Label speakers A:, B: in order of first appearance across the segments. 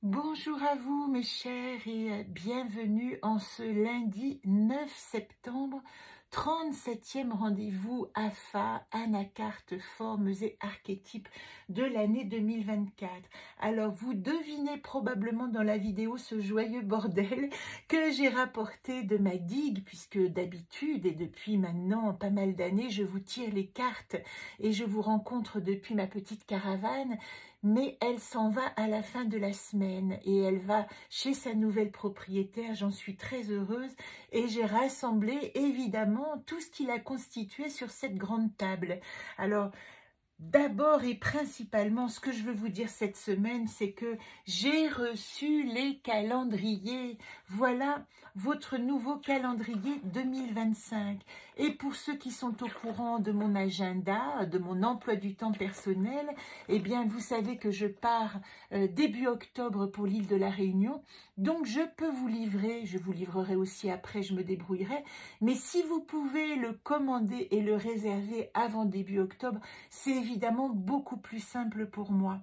A: Bonjour à vous mes chers et bienvenue en ce lundi 9 septembre, 37e rendez-vous AFA, Anacarte, formes et archétypes de l'année 2024. Alors vous devinez probablement dans la vidéo ce joyeux bordel que j'ai rapporté de ma digue, puisque d'habitude et depuis maintenant pas mal d'années, je vous tire les cartes et je vous rencontre depuis ma petite caravane. Mais elle s'en va à la fin de la semaine et elle va chez sa nouvelle propriétaire, j'en suis très heureuse, et j'ai rassemblé évidemment tout ce qui l'a constitué sur cette grande table. Alors, d'abord et principalement, ce que je veux vous dire cette semaine, c'est que j'ai reçu les calendriers. Voilà votre nouveau calendrier 2025. Et pour ceux qui sont au courant de mon agenda, de mon emploi du temps personnel, eh bien, vous savez que je pars début octobre pour l'île de la Réunion. Donc, je peux vous livrer, je vous livrerai aussi après, je me débrouillerai. Mais si vous pouvez le commander et le réserver avant début octobre, c'est évidemment beaucoup plus simple pour moi.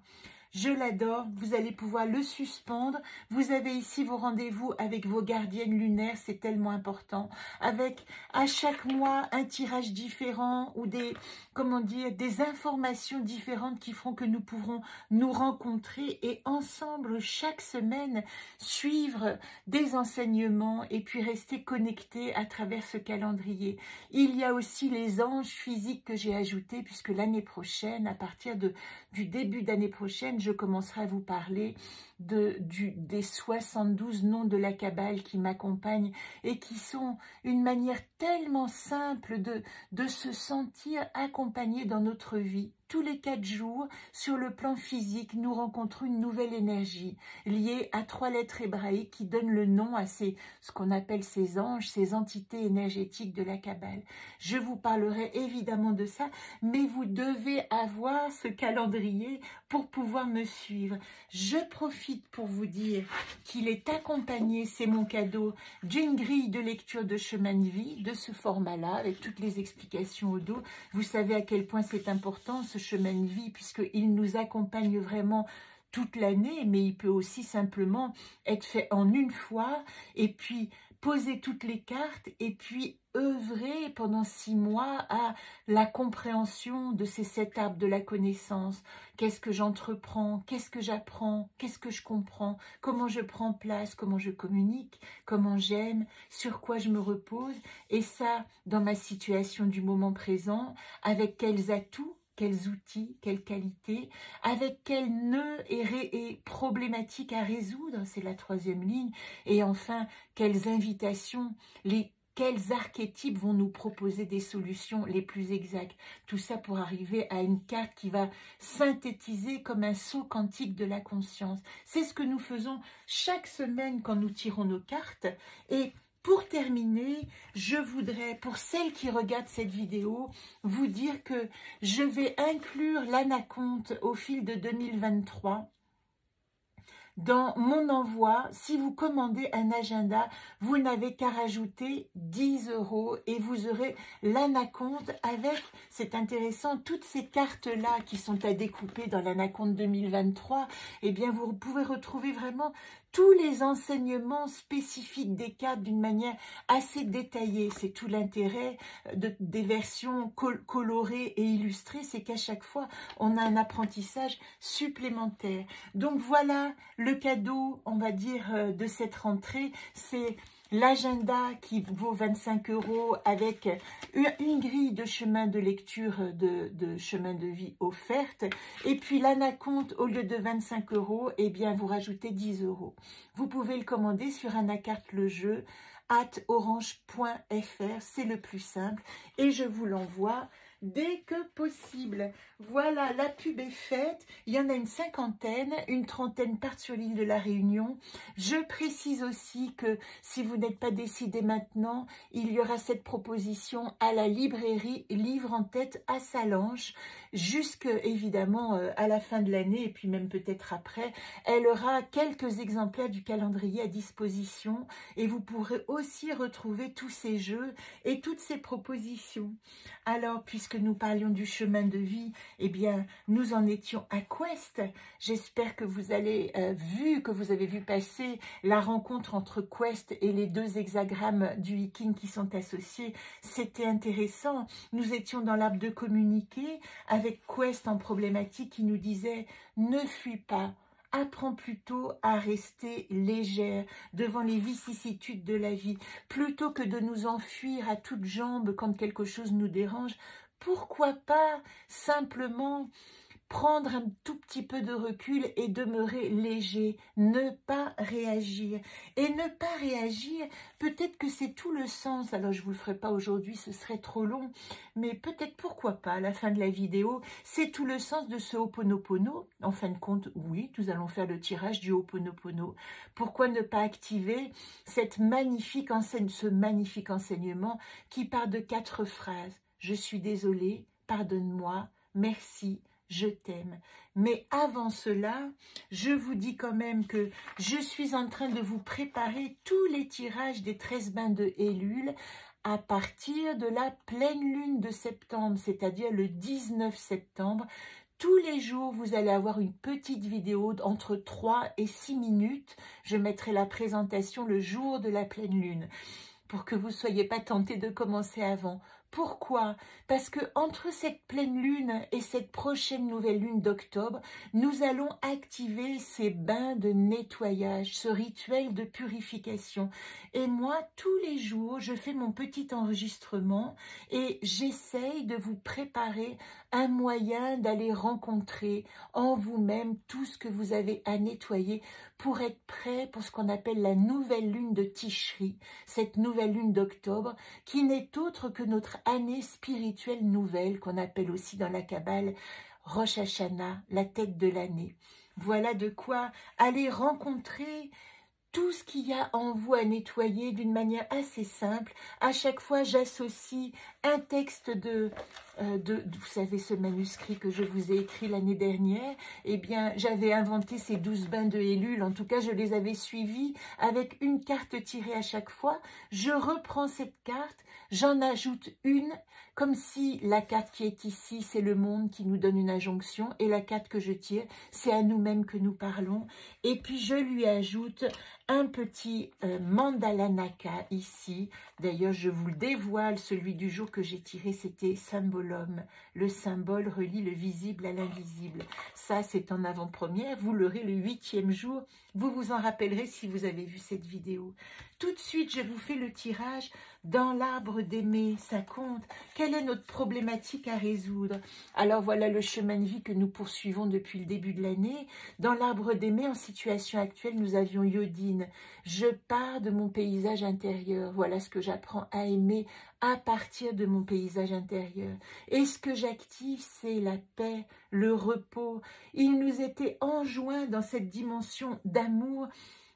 A: Je l'adore, vous allez pouvoir le suspendre. Vous avez ici vos rendez-vous avec vos gardiennes lunaires, c'est tellement important. Avec à chaque mois un tirage différent ou des informations différentes qui feront que nous pourrons nous rencontrer et ensemble chaque semaine suivre des enseignements et puis rester connectés à travers ce calendrier. Il y a aussi les anges physiques que j'ai ajoutés puisque l'année prochaine, à partir du début d'année prochaine, je commencerai à vous parler des 72 noms de la Kabbale qui m'accompagnent et qui sont une manière tellement simple de se sentir accompagné dans notre vie. Tous les 4 jours, sur le plan physique, nous rencontrons une nouvelle énergie liée à 3 lettres hébraïques qui donnent le nom à ce qu'on appelle ces anges, ces entités énergétiques de la Kabbale. Je vous parlerai évidemment de ça, mais vous devez avoir ce calendrier pour pouvoir me suivre. Je profite pour vous dire qu'il est accompagné, c'est mon cadeau, d'une grille de lecture de chemin de vie, de ce format-là, avec toutes les explications au dos. Vous savez à quel point c'est important, ce chemin de vie, puisqu'il nous accompagne vraiment toute l'année, mais il peut aussi simplement être fait en une fois, et puis poser toutes les cartes, et puis œuvrer pendant 6 mois à la compréhension de ces 7 arbres de la connaissance. Qu'est-ce que j'entreprends? Qu'est-ce que j'apprends? Qu'est-ce que je comprends? Comment je prends place? Comment je communique? Comment j'aime? Sur quoi je me repose? Et ça, dans ma situation du moment présent, avec quels atouts? Quels outils, quelles qualités, avec quels nœuds et problématiques à résoudre, c'est la 3e ligne, et enfin, quelles invitations, quels archétypes vont nous proposer des solutions les plus exactes. Tout ça pour arriver à une carte qui va synthétiser comme un saut quantique de la conscience. C'est ce que nous faisons chaque semaine quand nous tirons nos cartes. Et pour terminer, je voudrais, pour celles qui regardent cette vidéo, vous dire que je vais inclure l'Anaconte au fil de 2023. Dans mon envoi, si vous commandez un agenda, vous n'avez qu'à rajouter 10 € et vous aurez l'Anaconte avec, c'est intéressant, toutes ces cartes-là qui sont à découper dans l'Anaconte 2023, eh bien vous pouvez retrouver vraiment tous les enseignements spécifiques des cartes d'une manière assez détaillée. C'est tout l'intérêt des versions colorées et illustrées, c'est qu'à chaque fois, on a un apprentissage supplémentaire. Donc voilà, le cadeau, on va dire, de cette rentrée, c'est l'agenda qui vaut 25 € avec une grille de chemin de lecture de chemin de vie offerte. Et puis l'Anaconte, au lieu de 25 €, eh bien vous rajoutez 10 €. Vous pouvez le commander sur Anacarte le jeu @orange.fr, c'est le plus simple. Et je vous l'envoie dès que possible. Voilà, la pub est faite. Il y en a une 50aine, une 30aine partent sur l'île de la Réunion. Je précise aussi que si vous n'êtes pas décidé maintenant, il y aura cette proposition à la librairie Livre en tête à Salanches, jusque évidemment à la fin de l'année et puis même peut-être après. Elle aura quelques exemplaires du calendrier à disposition et vous pourrez aussi retrouver tous ces jeux et toutes ces propositions. Alors, puisque lorsque nous parlions du chemin de vie, eh bien, nous en étions à Quest. J'espère que vous avez vu passer la rencontre entre Quest et les deux hexagrammes du Viking qui sont associés. C'était intéressant. Nous étions dans l'arbre de communiquer avec Quest en problématique qui nous disait « Ne fuis pas ». Apprends plutôt à rester légère devant les vicissitudes de la vie. Plutôt que de nous enfuir à toutes jambes quand quelque chose nous dérange, pourquoi pas simplement prendre un tout petit peu de recul et demeurer léger, ne pas réagir. Et ne pas réagir, peut-être que c'est tout le sens, alors je ne vous le ferai pas aujourd'hui, ce serait trop long, mais peut-être pourquoi pas à la fin de la vidéo, c'est tout le sens de ce Ho'oponopono. En fin de compte, oui, nous allons faire le tirage du Ho'oponopono. Pourquoi ne pas activer ce magnifique enseignement qui part de 4 phrases. Je suis désolée, pardonne-moi, merci, je t'aime. Mais avant cela, je vous dis quand même que je suis en train de vous préparer tous les tirages des 13 bains de Ellul à partir de la pleine lune de septembre, c'est-à-dire le 19 septembre. Tous les jours, vous allez avoir une petite vidéo entre 3 et 6 minutes. Je mettrai la présentation le jour de la pleine lune pour que vous ne soyez pas tentés de commencer avant. Pourquoi? Parce que entre cette pleine lune et cette prochaine nouvelle lune d'octobre, nous allons activer ces bains de nettoyage, ce rituel de purification. Et moi, tous les jours, je fais mon petit enregistrement et j'essaye de vous préparer un moyen d'aller rencontrer en vous-même tout ce que vous avez à nettoyer pour être prêt pour ce qu'on appelle la nouvelle lune de Tishri, cette nouvelle lune d'octobre, qui n'est autre que notre année spirituelle nouvelle, qu'on appelle aussi dans la Kabbale Rosh Hashanah, la tête de l'année. Voilà de quoi aller rencontrer tout ce qu'il y a en vous à nettoyer d'une manière assez simple. À chaque fois, j'associe un texte vous savez, ce manuscrit que je vous ai écrit l'année dernière. Eh bien, j'avais inventé ces 12 bains de Ellul. En tout cas, je les avais suivis avec une carte tirée à chaque fois. Je reprends cette carte, j'en ajoute une, comme si la carte qui est ici, c'est le monde qui nous donne une injonction, et la carte que je tire, c'est à nous-mêmes que nous parlons. Et puis, je lui ajoute un petit mandala naka ici. D'ailleurs, je vous le dévoile, celui du jour que j'ai tiré, c'était Symbolum. Le symbole relie le visible à l'invisible. Ça, c'est en avant-première. Vous l'aurez le 8e jour. Vous vous en rappellerez si vous avez vu cette vidéo. Tout de suite, je vous fais le tirage dans l'arbre d'aimer. Ça compte. Quelle est notre problématique à résoudre? Alors, voilà le chemin de vie que nous poursuivons depuis le début de l'année. Dans l'arbre d'aimer, en situation actuelle, nous avions Yodine. Je pars de mon paysage intérieur. Voilà ce que j'apprends à aimer à partir de mon paysage intérieur. Et ce que j'active, c'est la paix, le repos. Il nous était enjoint dans cette dimension d'amour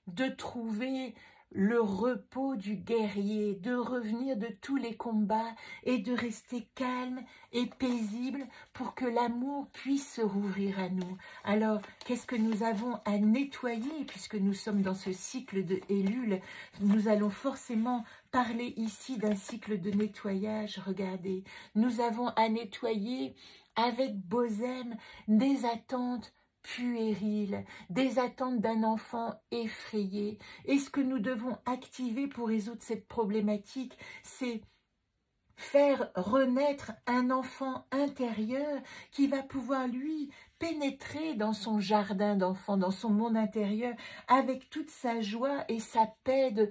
A: de trouver le repos du guerrier, de revenir de tous les combats et de rester calme et paisible pour que l'amour puisse se rouvrir à nous. Alors, qu'est-ce que nous avons à nettoyer puisque nous sommes dans ce cycle de Ellul? Nous allons forcément parler ici d'un cycle de nettoyage. Regardez, nous avons à nettoyer avec Bozem des attentes puériles, des attentes d'un enfant effrayé. Et ce que nous devons activer pour résoudre cette problématique, c'est faire renaître un enfant intérieur qui va pouvoir, lui, pénétrer dans son jardin d'enfant, dans son monde intérieur, avec toute sa joie et sa paix de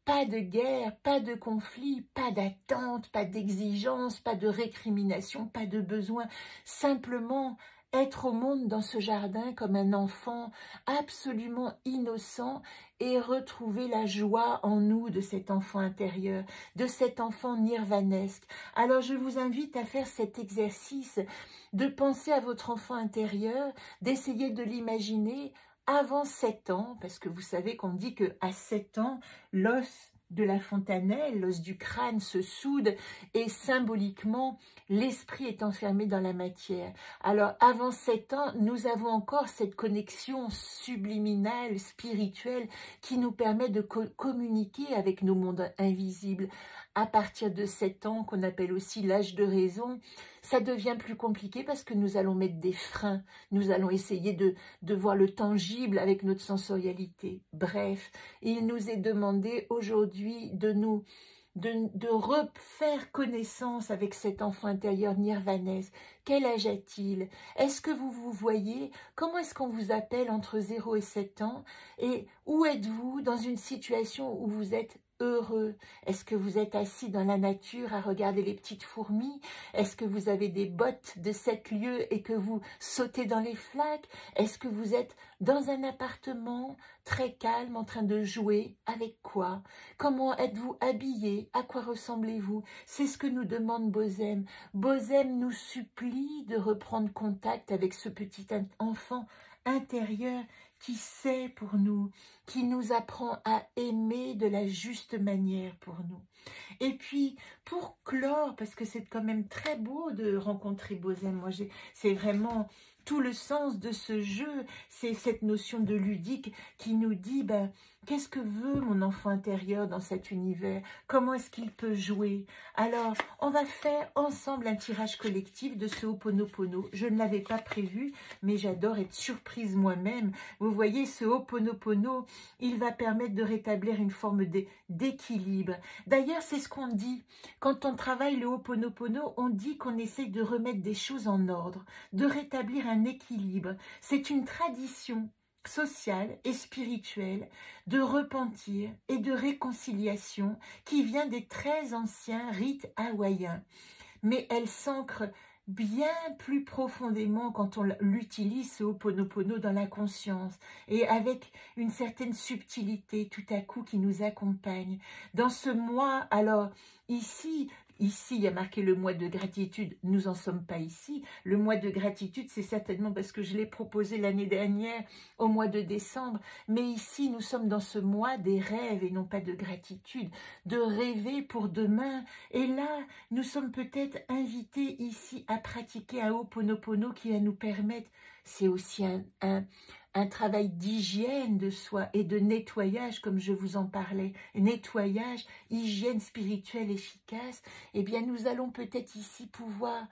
A: pas de guerre, pas de conflit, pas d'attente, pas d'exigence, pas de récrimination, pas de besoin, simplement être au monde dans ce jardin comme un enfant absolument innocent et retrouver la joie en nous de cet enfant intérieur, de cet enfant nirvanesque. Alors je vous invite à faire cet exercice de penser à votre enfant intérieur, d'essayer de l'imaginer avant 7 ans, parce que vous savez qu'on dit qu'à 7 ans, l'os de la fontanelle, l'os du crâne se soude et symboliquement, l'esprit est enfermé dans la matière. Alors, avant 7 ans, nous avons encore cette connexion subliminale, spirituelle, qui nous permet de communiquer avec nos mondes invisibles. à partir de 7 ans, qu'on appelle aussi l'âge de raison, ça devient plus compliqué parce que nous allons mettre des freins. Nous allons essayer de voir le tangible avec notre sensorialité. Bref, il nous est demandé aujourd'hui de refaire connaissance avec cet enfant intérieur nirvanaise. Quel âge a-t-il? Est-ce que vous vous voyez? Comment est-ce qu'on vous appelle entre 0 et 7 ans? Et où êtes-vous dans une situation où vous êtes heureux? Est-ce que vous êtes assis dans la nature à regarder les petites fourmis? Est-ce que vous avez des bottes de 7 lieues et que vous sautez dans les flaques? Est-ce que vous êtes dans un appartement très calme en train de jouer? Avec quoi? Comment êtes-vous habillé? À quoi ressemblez-vous? C'est ce que nous demande Bozem. Bozem nous supplie de reprendre contact avec ce petit enfant intérieur qui sait pour nous, qui nous apprend à aimer de la juste manière pour nous. Et puis, pour clore, parce que c'est quand même très beau de rencontrer Bozem, moi c'est vraiment tout le sens de ce jeu, c'est cette notion de ludique qui nous dit, ben, qu'est-ce que veut mon enfant intérieur dans cet univers? Comment est-ce qu'il peut jouer? Alors, on va faire ensemble un tirage collectif de ce Ho'oponopono. Je ne l'avais pas prévu, mais j'adore être surprise moi-même. Vous voyez, ce Ho'oponopono, il va permettre de rétablir une forme d'équilibre. D'ailleurs, c'est ce qu'on dit. Quand on travaille le Ho'oponopono, on dit qu'on essaye de remettre des choses en ordre, de rétablir un équilibre. C'est une tradition sociale et spirituelle de repentir et de réconciliation qui vient des très anciens rites hawaïens. Mais elle s'ancre bien plus profondément quand on l'utilise, ce Ho'oponopono, dans la conscience et avec une certaine subtilité tout à coup qui nous accompagne. Dans ce mois, alors ici, il y a marqué le mois de gratitude, nous n'en sommes pas ici. Le mois de gratitude, c'est certainement parce que je l'ai proposé l'année dernière au mois de décembre. Mais ici, nous sommes dans ce mois des rêves et non pas de gratitude, de rêver pour demain. Et là, nous sommes peut-être invités ici à pratiquer un Ho'oponopono qui va nous permettre, c'est aussi un travail d'hygiène de soi et de nettoyage, comme je vous en parlais, nettoyage, hygiène spirituelle efficace, eh bien nous allons peut-être ici pouvoir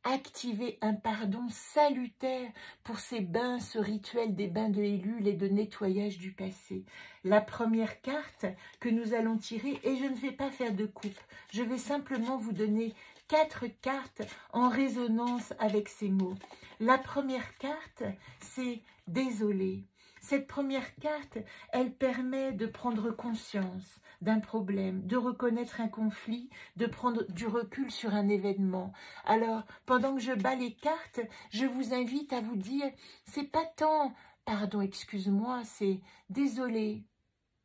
A: activer un pardon salutaire pour ces bains, ce rituel des bains de Elul et de nettoyage du passé. La première carte que nous allons tirer, et je ne vais pas faire de coupe, je vais simplement vous donner 4 cartes en résonance avec ces mots. La première carte, c'est « Désolé ». Cette première carte, elle permet de prendre conscience d'un problème, de reconnaître un conflit, de prendre du recul sur un événement. Alors, pendant que je bats les cartes, je vous invite à vous dire, c'est pas tant, pardon, excuse-moi, c'est désolé.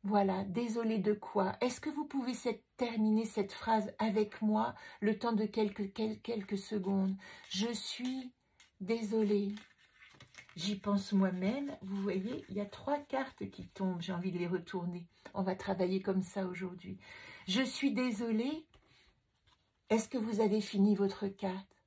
A: Voilà, désolé de quoi? Est-ce que vous pouvez terminer cette phrase avec moi le temps de quelques secondes? Je suis désolée. J'y pense moi-même. Vous voyez, il y a 3 cartes qui tombent. J'ai envie de les retourner. On va travailler comme ça aujourd'hui. Je suis désolée. Est-ce que vous avez fini votre carte?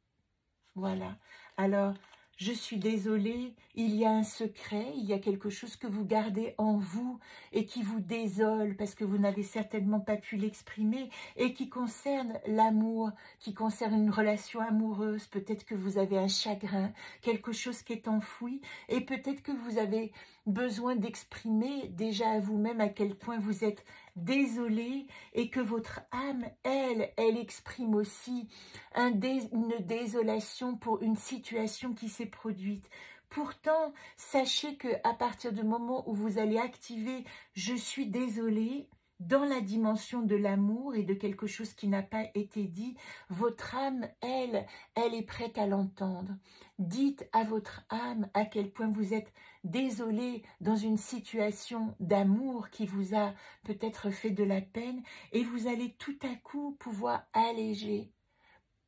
A: Voilà. Alors, je suis désolée, il y a un secret, il y a quelque chose que vous gardez en vous et qui vous désole parce que vous n'avez certainement pas pu l'exprimer et qui concerne l'amour, qui concerne une relation amoureuse. Peut-être que vous avez un chagrin, quelque chose qui est enfoui et peut-être que vous avez besoin d'exprimer déjà à vous-même à quel point vous êtes désolé et que votre âme, elle exprime aussi une désolation pour une situation qui s'est produite. Pourtant, sachez que à partir du moment où vous allez activer « je suis désolé », dans la dimension de l'amour et de quelque chose qui n'a pas été dit, votre âme, elle est prête à l'entendre. Dites à votre âme à quel point vous êtes désolé dans une situation d'amour qui vous a peut-être fait de la peine et vous allez tout à coup pouvoir alléger,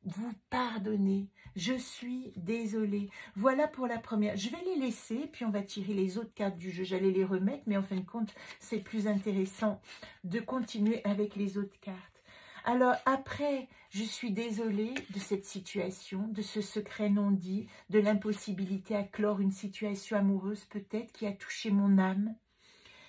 A: vous pardonner. Je suis désolée. Voilà pour la première. Je vais les laisser, puis on va tirer les autres cartes du jeu. J'allais les remettre, mais en fin de compte, c'est plus intéressant de continuer avec les autres cartes. Alors après, je suis désolée de cette situation, de ce secret non dit, de l'impossibilité à clore une situation amoureuse peut-être qui a touché mon âme.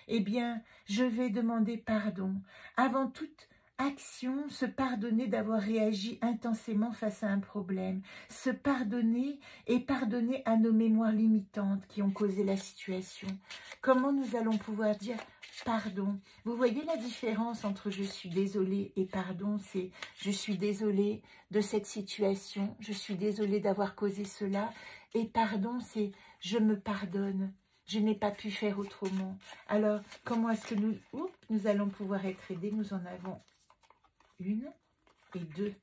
A: Eh bien, je vais demander pardon. Avant toute action, se pardonner d'avoir réagi intensément face à un problème, se pardonner et pardonner à nos mémoires limitantes qui ont causé la situation. Comment nous allons pouvoir dire pardon? Vous voyez la différence entre je suis désolée et pardon, c'est je suis désolée de cette situation, je suis désolée d'avoir causé cela, et pardon, c'est je me pardonne. Je n'ai pas pu faire autrement. Alors, comment est-ce que nous allons pouvoir être aidés? Nous en avons une et deux.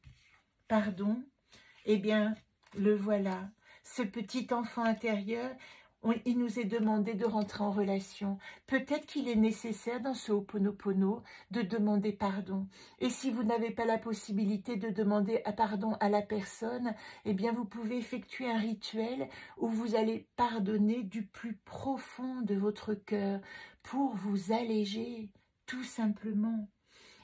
A: Pardon. Eh bien, le voilà. Ce petit enfant intérieur, il nous est demandé de rentrer en relation. Peut-être qu'il est nécessaire dans ce Ho'oponopono de demander pardon. Et si vous n'avez pas la possibilité de demander pardon à la personne, eh bien vous pouvez effectuer un rituel où vous allez pardonner du plus profond de votre cœur pour vous alléger, tout simplement.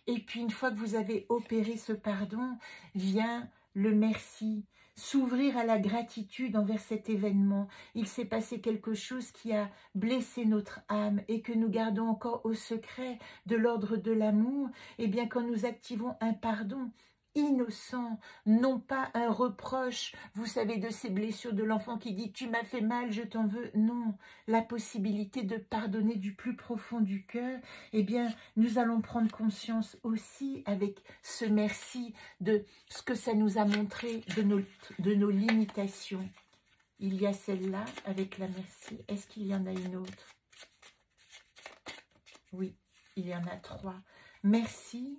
A: Et puis une fois que vous avez opéré ce pardon, vient le merci. S'ouvrir à la gratitude envers cet événement. Il s'est passé quelque chose qui a blessé notre âme et que nous gardons encore au secret de l'ordre de l'amour. Eh bien, quand nous activons un pardon innocent, non pas un reproche, vous savez, de ces blessures de l'enfant qui dit « tu m'as fait mal, je t'en veux ». Non, la possibilité de pardonner du plus profond du cœur, eh bien, nous allons prendre conscience aussi avec ce merci de ce que ça nous a montré de nos limitations. Il y a celle-là avec la merci. Est-ce qu'il y en a une autre? Oui, il y en a trois. Merci.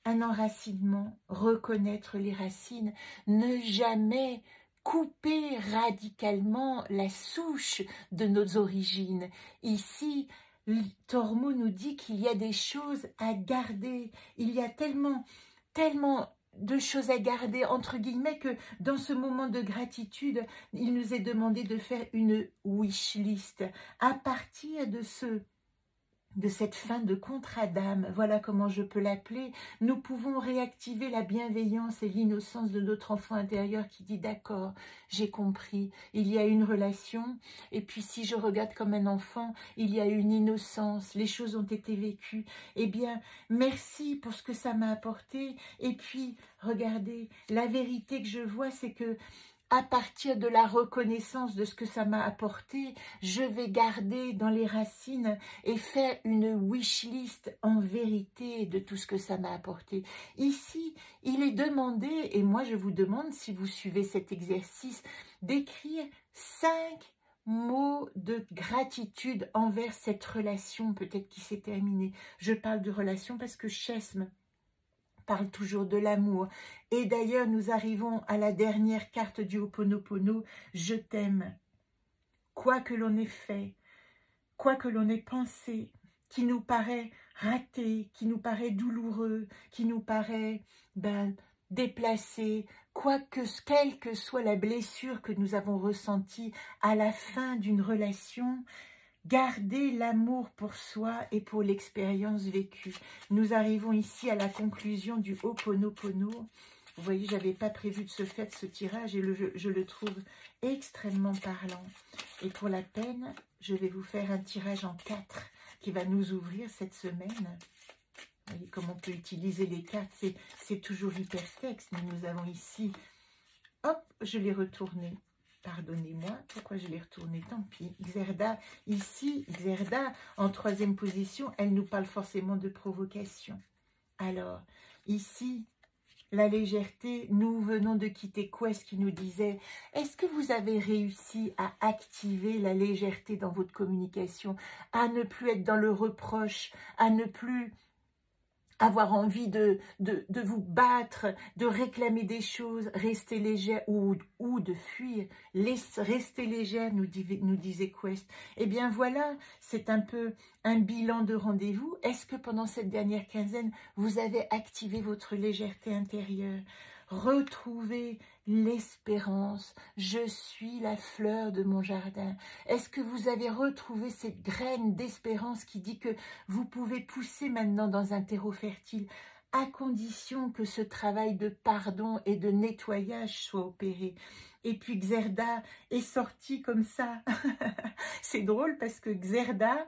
A: Un enracinement, reconnaître les racines, ne jamais couper radicalement la souche de nos origines. Ici, Tormo nous dit qu'il y a des choses à garder. Il y a tellement de choses à garder, entre guillemets, que dans ce moment de gratitude, il nous est demandé de faire une wish list. À partir de cette fin de contrat d'âme, voilà comment je peux l'appeler, nous pouvons réactiver la bienveillance et l'innocence de notre enfant intérieur qui dit « d'accord, j'ai compris, il y a une relation, et puis si je regarde comme un enfant, il y a une innocence, les choses ont été vécues, eh bien, merci pour ce que ça m'a apporté, et puis, regardez, la vérité que je vois, c'est que à partir de la reconnaissance de ce que ça m'a apporté, je vais garder dans les racines et faire une wish list en vérité de tout ce que ça m'a apporté. Ici, il est demandé, et moi je vous demande, si vous suivez cet exercice, d'écrire 5 mots de gratitude envers cette relation peut-être qui s'est terminée. Je parle de relation parce que Chesme parle toujours de l'amour. Et d'ailleurs, nous arrivons à la dernière carte du Ho'oponopono, je t'aime. Quoi que l'on ait fait, quoi que l'on ait pensé, qui nous paraît raté, qui nous paraît douloureux, qui nous paraît déplacé, quelle que soit la blessure que nous avons ressentie à la fin d'une relation, garder l'amour pour soi et pour l'expérience vécue. Nous arrivons ici à la conclusion du Ho'oponopono. Vous voyez, je n'avais pas prévu de se faire ce tirage et je le trouve extrêmement parlant. Et pour la peine, je vais vous faire un tirage en 4 qui va nous ouvrir cette semaine. Vous voyez comme on peut utiliser les cartes, c'est toujours hypertexte. Mais nous avons ici, hop, je l'ai retourné. Pardonnez-moi, pourquoi je l'ai retourné? Tant pis. Xerda, ici, Xerda, en 3e position, elle nous parle forcément de provocation. Alors, ici, la légèreté, nous venons de quitter Quest qui nous disait « Est-ce que vous avez réussi à activer la légèreté dans votre communication, à ne plus être dans le reproche, à ne plus avoir envie de vous battre, de réclamer des choses, rester légère ou de fuir, rester légère, nous disait Quest. Eh bien voilà, c'est un peu un bilan de rendez-vous. Est-ce que pendant cette dernière quinzaine, vous avez activé votre légèreté intérieure? Retrouvez l'espérance. Je suis la fleur de mon jardin. Est-ce que vous avez retrouvé cette graine d'espérance qui dit que vous pouvez pousser maintenant dans un terreau fertile à condition que ce travail de pardon et de nettoyage soit opéré? Et puis Xerda est sortie comme ça. C'est drôle parce que Xerda,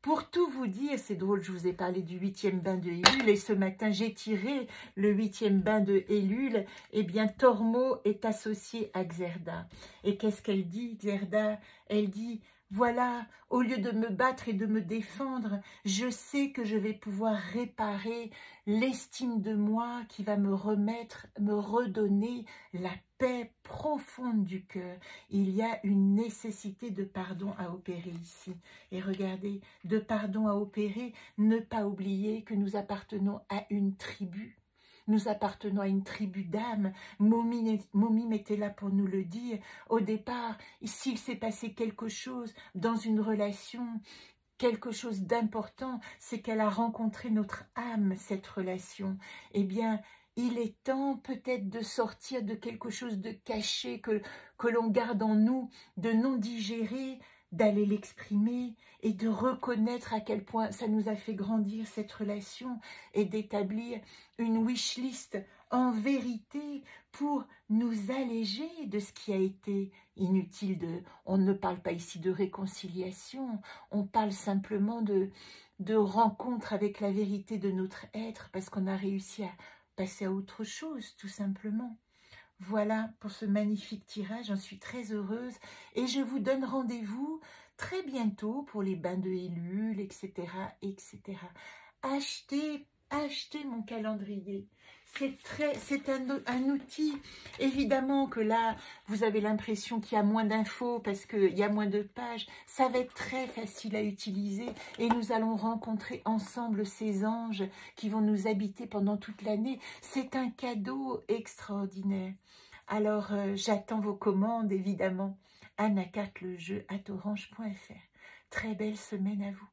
A: Pour tout vous dire, c'est drôle, je vous ai parlé du 8e bain de Ellul et ce matin j'ai tiré le 8e bain de Ellul. Eh bien, Tormo est associé à Xerda. Et qu'est-ce qu'elle dit, Xerda? Elle dit: voilà, au lieu de me battre et de me défendre, je sais que je vais pouvoir réparer l'estime de moi qui va me remettre, me redonner la paix profonde du cœur. Il y a une nécessité de pardon à opérer ici. Et regardez, de pardon à opérer, ne pas oublier que nous appartenons à une tribu. Nous appartenons à une tribu d'âmes. Momim était là pour nous le dire. Au départ, s'il s'est passé quelque chose dans une relation, quelque chose d'important, c'est qu'elle a rencontré notre âme, cette relation. Eh bien, il est temps peut-être de sortir de quelque chose de caché que l'on garde en nous, de non digérer, d'aller l'exprimer et de reconnaître à quel point ça nous a fait grandir cette relation et d'établir une wish list en vérité pour nous alléger de ce qui a été inutile. On ne parle pas ici de réconciliation, on parle simplement de rencontre avec la vérité de notre être parce qu'on a réussi à passer à autre chose tout simplement. Voilà pour ce magnifique tirage, j'en suis très heureuse et je vous donne rendez-vous très bientôt pour les bains de Ellul, etc. etc. Achetez mon calendrier. C'est un outil, évidemment que là, vous avez l'impression qu'il y a moins d'infos parce qu'il y a moins de pages. Ça va être très facile à utiliser et nous allons rencontrer ensemble ces anges qui vont nous habiter pendant toute l'année. C'est un cadeau extraordinaire. Alors, j'attends vos commandes, évidemment. anacartlejeu@orange.fr. Très belle semaine à vous.